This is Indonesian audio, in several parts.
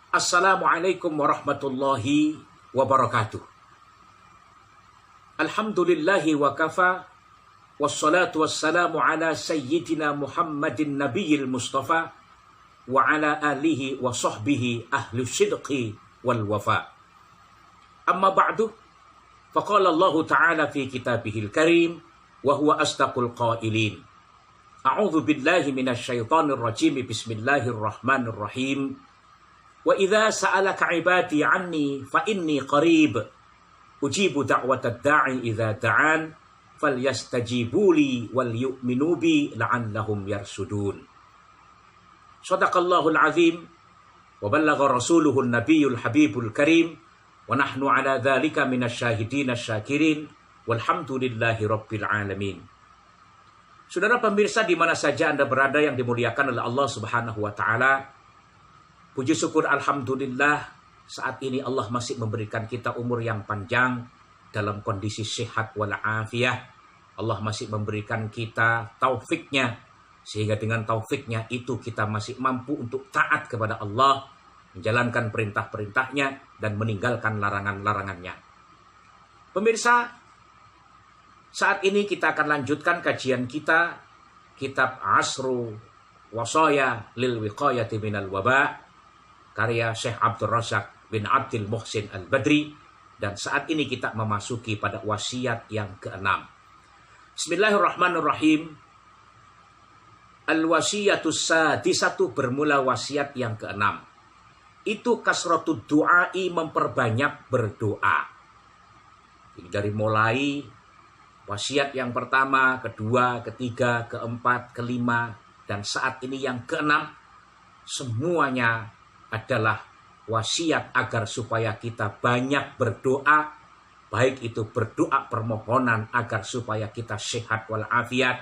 Assalamualaikum warahmatullahi wabarakatuh. Alhamdulillahi wa kafa, wassalatu wassalamu ala sayyidina Muhammadin nabiyil mustafa, wa ala alihi wa sahbihi ahli sidqi wal wafa. Amma ba'du, faqala Allah ta'ala fi kitabihil karim, wa huwa astaqul qailin. A'udzu billahi minasy syaithanir rajim. Bismillahirrahmanirrahim. Wa idza sa'alaka 'ibadi 'anni fa inni qarib ujibu da'watad da'i idza da'an falyastajibuli wal yu'minu bi la'allahum yarsudun. Shadaqallahul azim wa ballagha rasuluhun nabiyyul habibul karim wa nahnu 'ala dzalika minasyahidin asyakirin walhamdulillahi rabbil alamin. Saudara pemirsa di mana saja Anda berada yang dimuliakan oleh Allah Subhanahu wa taala, puji syukur alhamdulillah saat ini Allah masih memberikan kita umur yang panjang dalam kondisi sehat walafiat. Allah masih memberikan kita taufiknya, sehingga dengan taufiknya itu kita masih mampu untuk taat kepada Allah, menjalankan perintah-perintahnya dan meninggalkan larangan-larangannya. Pemirsa, saat ini kita akan lanjutkan kajian kita kitab Asru Wasaya lil Wiqayati minal Waba, karya Syekh Abdul Razak bin Abdul Muhsin Al-Badri, dan saat ini kita memasuki pada wasiat yang ke-6. Bismillahirrahmanirrahim. Al-wasiyatus sadisatu, bermula wasiat yang ke-6. Itu kasratud du'ai, memperbanyak berdoa. Jadi dari mulai wasiat yang pertama, kedua, ketiga, keempat, kelima, dan saat ini yang ke-6, semuanya adalah wasiat agar supaya kita banyak berdoa, baik itu berdoa permohonan agar supaya kita sehat walafiat,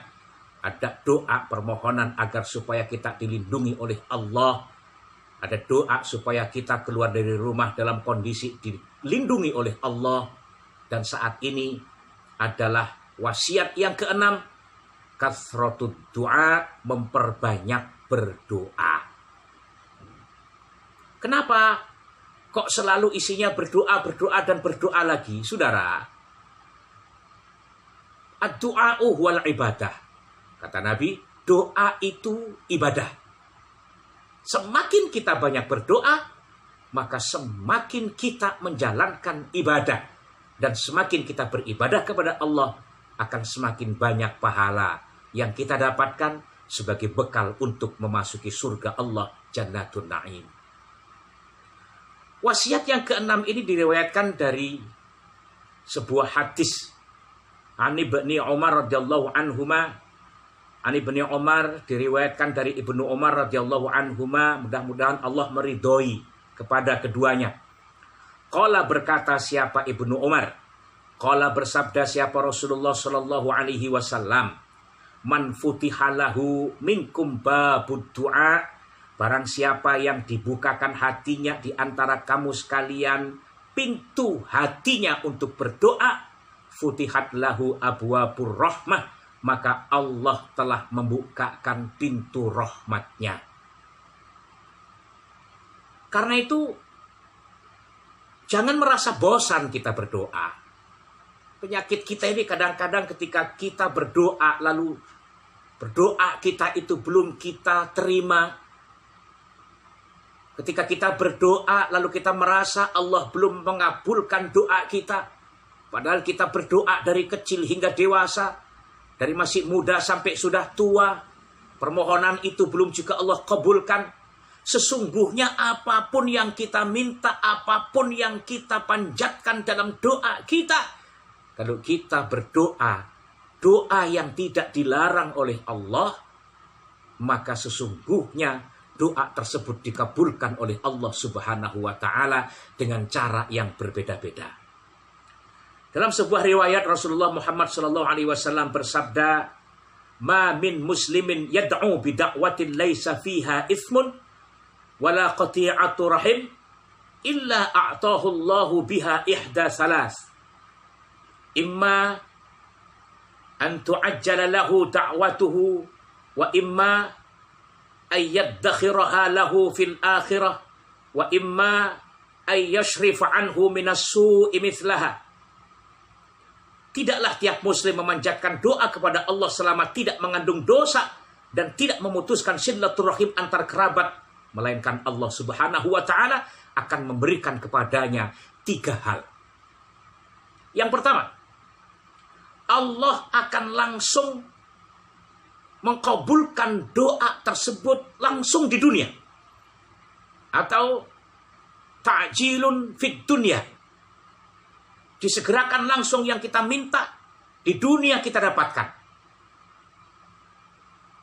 ada doa permohonan agar supaya kita dilindungi oleh Allah, ada doa supaya kita keluar dari rumah dalam kondisi dilindungi oleh Allah, dan saat ini adalah wasiat yang ke-6, kathratud du'a, memperbanyak berdoa. Kenapa kok selalu isinya berdoa, berdoa, dan berdoa lagi? Saudara, ad-du'a'u wal ibadah. Kata Nabi, doa itu ibadah. Semakin kita banyak berdoa, maka semakin kita menjalankan ibadah. Dan semakin kita beribadah kepada Allah, akan semakin banyak pahala yang kita dapatkan sebagai bekal untuk memasuki surga Allah, Jannatun Na'im. Wasiat yang ke-6 ini diriwayatkan dari sebuah hadis. Ani Ibnu Umar radhiyallahu anhuma. Ani Ibnu Umar, diriwayatkan dari Ibnu Umar radhiyallahu anhuma, mudah-mudahan Allah meridhoi kepada keduanya. Qala, berkata siapa Ibnu Umar. Qala, bersabda siapa Rasulullah sallallahu alaihi wasallam. Man futihalahu minkum babud du'a, barang siapa yang dibukakan hatinya di antara kamu sekalian pintu hatinya untuk berdoa, futihat lahu abwabur rahmah, maka Allah telah membukakan pintu rahmatnya. Karena itu jangan merasa bosan kita berdoa. Penyakit kita ini kadang-kadang ketika kita berdoa, lalu berdoa kita itu belum kita terima. Ketika kita berdoa, lalu kita merasa Allah belum mengabulkan doa kita. Padahal kita berdoa dari kecil hingga dewasa, dari masih muda sampai sudah tua. Permohonan itu belum juga Allah kabulkan. Sesungguhnya apapun yang kita minta, apapun yang kita panjatkan dalam doa kita, kalau kita berdoa, doa yang tidak dilarang oleh Allah, maka sesungguhnya doa tersebut dikabulkan oleh Allah Subhanahu wa ta'ala dengan cara yang berbeda-beda. Dalam sebuah riwayat Rasulullah Muhammad sallallahu alaihi wasallam bersabda, "Ma min muslimin yad'u bi da'watin laisa fiha ithmun wala qati'atu rahim illa a'tahu Allahu biha ihda salas. Imma an tu'ajjala lahu da'watuhu wa imma ayyaddakhiraha lahu fil akhirah wa imma ay yashrifa anhu minas su'i mithlaha. Tidaklah tiap muslim memanjatkan doa kepada Allah selama tidak mengandung dosa dan tidak memutuskan silaturahim antar kerabat, melainkan Allah Subhanahu wa taala akan memberikan kepadanya 3 hal. Yang pertama, Allah akan langsung mengkabulkan doa tersebut langsung di dunia. Atau ta'jilun fid dunya. Disegerakan langsung yang kita minta di dunia kita dapatkan.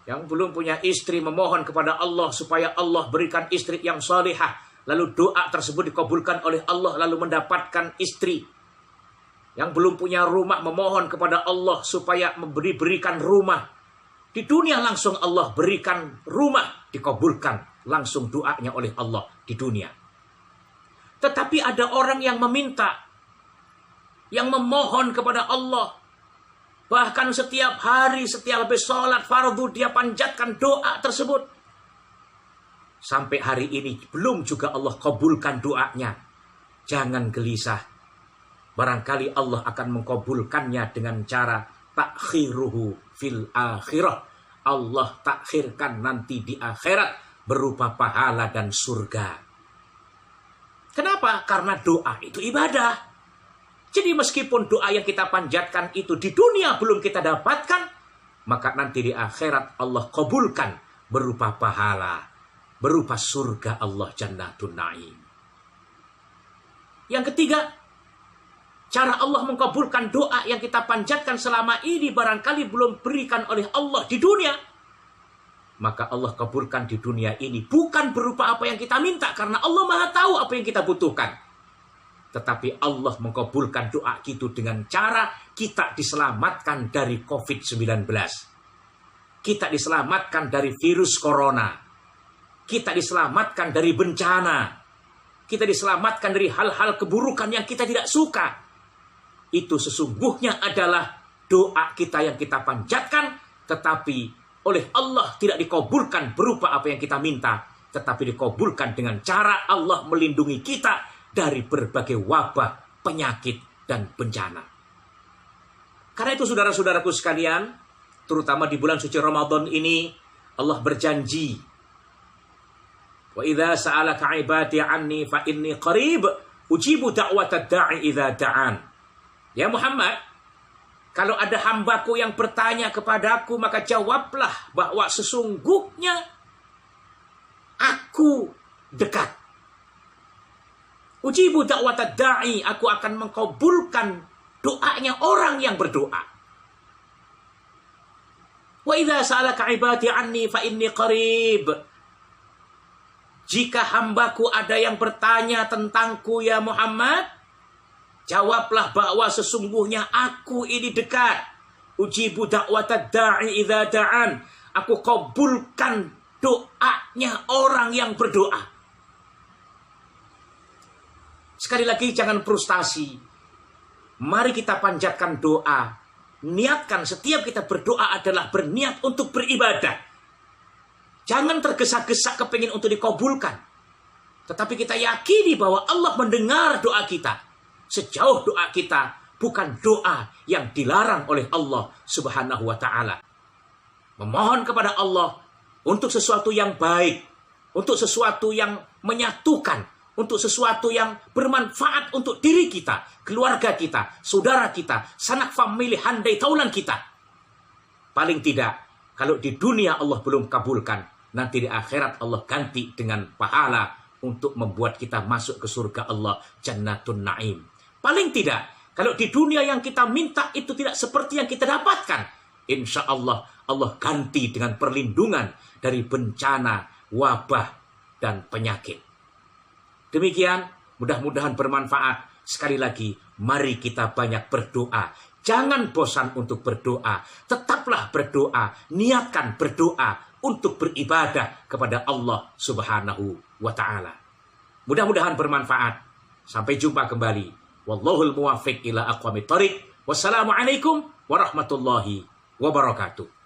Yang belum punya istri memohon kepada Allah supaya Allah berikan istri yang salihah. Lalu doa tersebut dikabulkan oleh Allah lalu mendapatkan istri. Yang belum punya rumah memohon kepada Allah supaya berikan rumah. Di dunia langsung Allah berikan rumah, dikabulkan langsung doanya oleh Allah di dunia. Tetapi ada orang yang meminta, yang memohon kepada Allah. Bahkan setiap hari, setiap habis sholat fardu dia panjatkan doa tersebut. Sampai hari ini belum juga Allah kabulkan doanya. Jangan gelisah. Barangkali Allah akan mengkabulkannya dengan cara takhiruhu fil akhirah. Allah takhirkan nanti di akhirat berupa pahala dan surga. Kenapa? Karena doa itu ibadah. Jadi meskipun doa yang kita panjatkan itu di dunia belum kita dapatkan, maka nanti di akhirat Allah kabulkan berupa pahala, berupa surga Allah Jannatun Na'im. Yang ketiga, cara Allah mengkabulkan doa yang kita panjatkan selama ini barangkali belum berikan oleh Allah di dunia. Maka Allah kabulkan di dunia ini bukan berupa apa yang kita minta. Karena Allah Maha tahu apa yang kita butuhkan. Tetapi Allah mengkabulkan doa kita dengan cara kita diselamatkan dari COVID-19. Kita diselamatkan dari virus corona. Kita diselamatkan dari bencana. Kita diselamatkan dari hal-hal keburukan yang kita tidak suka. Itu sesungguhnya adalah doa kita yang kita panjatkan, tetapi oleh Allah tidak dikabulkan berupa apa yang kita minta, tetapi dikabulkan dengan cara Allah melindungi kita dari berbagai wabah, penyakit, dan bencana. Karena itu saudara-saudaraku sekalian, terutama di bulan suci Ramadan ini, Allah berjanji, wa idza sa'alaka 'ibadi 'anni fa inni qarib ujibu da'watad da'i idza da'an. Ya Muhammad, kalau ada hambaku yang bertanya kepadaku, maka jawablah bahwa sesungguhnya aku dekat. Ujibu da'watad da'i, aku akan mengkabulkan doanya orang yang berdoa. Wa idza sa'alaka 'ibadi 'anni fa inni qarib. Jika hambaku ada yang bertanya tentangku ya Muhammad, jawablah bahwa sesungguhnya aku ini dekat. Ujibu da'watad da'i idza da'an. Aku kabulkan doanya orang yang berdoa. Sekali lagi jangan frustasi. Mari kita panjatkan doa. Niatkan setiap kita berdoa adalah berniat untuk beribadah. Jangan tergesa-gesa kepingin untuk dikabulkan. Tetapi kita yakini bahwa Allah mendengar doa kita. Sejauh doa kita bukan doa yang dilarang oleh Allah Subhanahu wa ta'ala. Memohon kepada Allah untuk sesuatu yang baik, untuk sesuatu yang menyatukan, untuk sesuatu yang bermanfaat untuk diri kita, keluarga kita, saudara kita, sanak famili handai taulan kita. Paling tidak, kalau di dunia Allah belum kabulkan, nanti di akhirat Allah ganti dengan pahala untuk membuat kita masuk ke surga Allah Jannatun Na'im. Paling tidak, kalau di dunia yang kita minta itu tidak seperti yang kita dapatkan, insya Allah Allah ganti dengan perlindungan dari bencana, wabah, dan penyakit. Demikian, mudah-mudahan bermanfaat. Sekali lagi, mari kita banyak berdoa. Jangan bosan untuk berdoa. Tetaplah berdoa. Niatkan berdoa untuk beribadah kepada Allah Subhanahu wa ta'ala. Mudah-mudahan bermanfaat. Sampai jumpa kembali. Wallahul muwaffiq ila aqwamit thoriq. Wassalamualaikum warahmatullahi wabarakatuh.